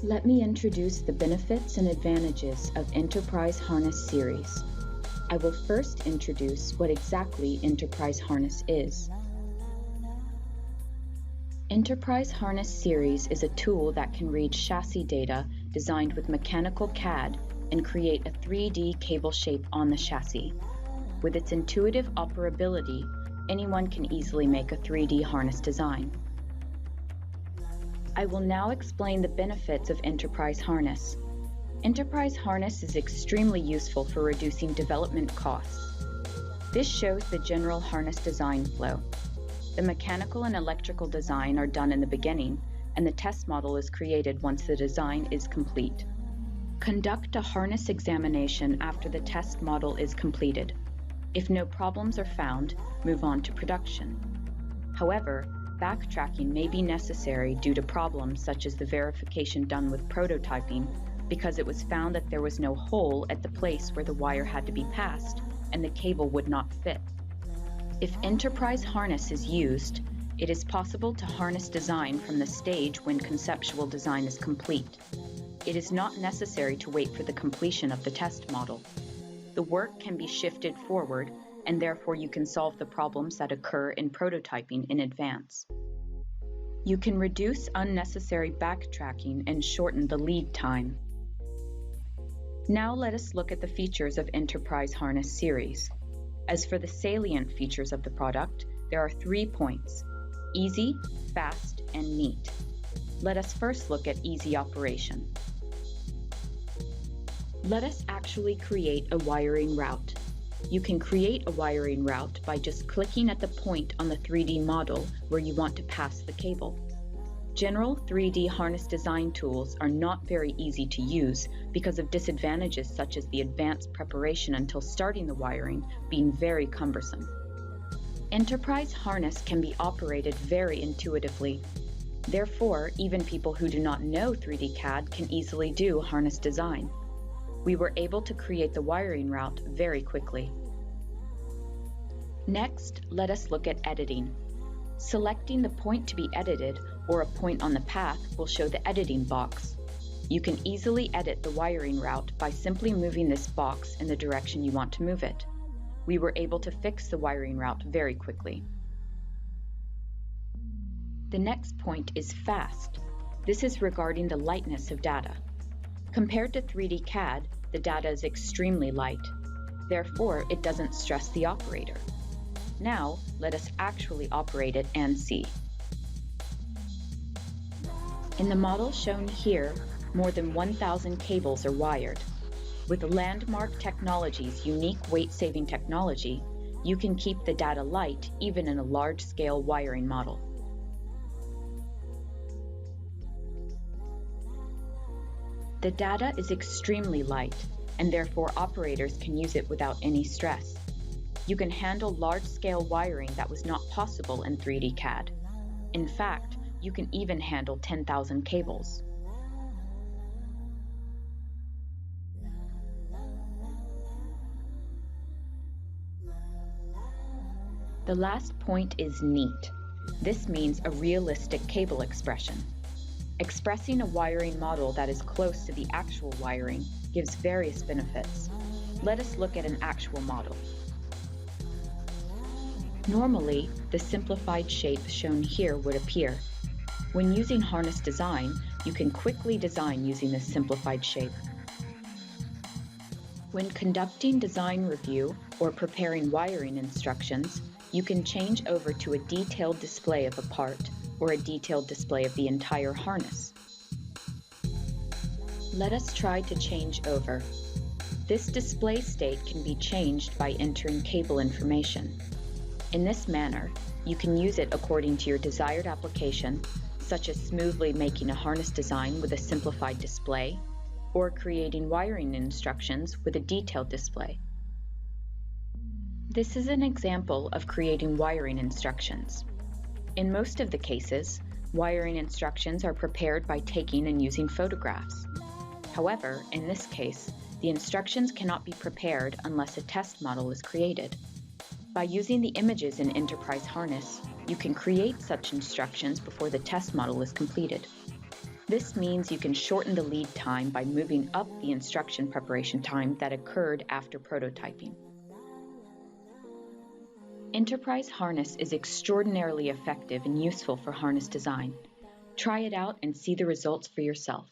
Let me introduce the benefits and advantages of Enterprise Harness Series. I will first introduce what exactly Enterprise Harness is. Enterprise Harness Series is a tool that can read chassis data designed with mechanical CAD and create a 3D cable shape on the chassis. With its intuitive operability, anyone can easily make a 3D harness design. I will now explain the benefits of Enterprise Harness. Enterprise Harness is extremely useful for reducing development costs. This shows the general harness design flow. The mechanical and electrical design are done in the beginning, and the test model is created once the design is complete. Conduct a harness examination after the test model is completed. If no problems are found, move on to production. However, backtracking may be necessary due to problems such as the verification done with prototyping, because it was found that there was no hole at the place where the wire had to be passed and the cable would not fit. If Enterprise Harness is used, it is possible to harness design from the stage when conceptual design is complete. It is not necessary to wait for the completion of the test model. The work can be shifted forward, and therefore you can solve the problems that occur in prototyping in advance. You can reduce unnecessary backtracking and shorten the lead time. Now let us look at the features of Enterprise Harness Series. As for the salient features of the product, there are 3 points: easy, fast, and neat. Let us first look at easy operation. Let us actually create a wiring route. You can create a wiring route by just clicking at the point on the 3D model where you want to pass the cable. General 3D harness design tools are not very easy to use because of disadvantages such as the advanced preparation until starting the wiring being very cumbersome. Enterprise Harness can be operated very intuitively. Therefore, even people who do not know 3D CAD can easily do harness design. We were able to create the wiring route very quickly. Next, let us look at editing. Selecting the point to be edited or a point on the path will show the editing box. You can easily edit the wiring route by simply moving this box in the direction you want to move it. We were able to fix the wiring route very quickly. The next point is fast. This is regarding the lightness of data. Compared to 3D CAD, the data is extremely light. Therefore, it doesn't stress the operator. Now, let us actually operate it and see. In the model shown here, more than 1,000 cables are wired. With Landmark Technology's unique weight-saving technology, you can keep the data light even in a large-scale wiring model. The data is extremely light, and therefore operators can use it without any stress. You can handle large-scale wiring that was not possible in 3D CAD. In fact, you can even handle 10,000 cables. The last point is neat. This means a realistic cable expression. Expressing a wiring model that is close to the actual wiring gives various benefits. Let us look at an actual model. Normally, the simplified shape shown here would appear. When using harness design, you can quickly design using this simplified shape. When conducting design review or preparing wiring instructions, you can change over to a detailed display of a part or a detailed display of the entire harness. Let us try to change over. This display state can be changed by entering cable information. In this manner, you can use it according to your desired application, such as smoothly making a harness design with a simplified display, or creating wiring instructions with a detailed display. This is an example of creating wiring instructions. In most of the cases, wiring instructions are prepared by taking and using photographs. However, in this case, the instructions cannot be prepared unless a test model is created. By using the images in Enterprise Harness, you can create such instructions before the test model is completed. This means you can shorten the lead time by moving up the instruction preparation time that occurred after prototyping. Enterprise Harness is extraordinarily effective and useful for harness design. Try it out and see the results for yourself.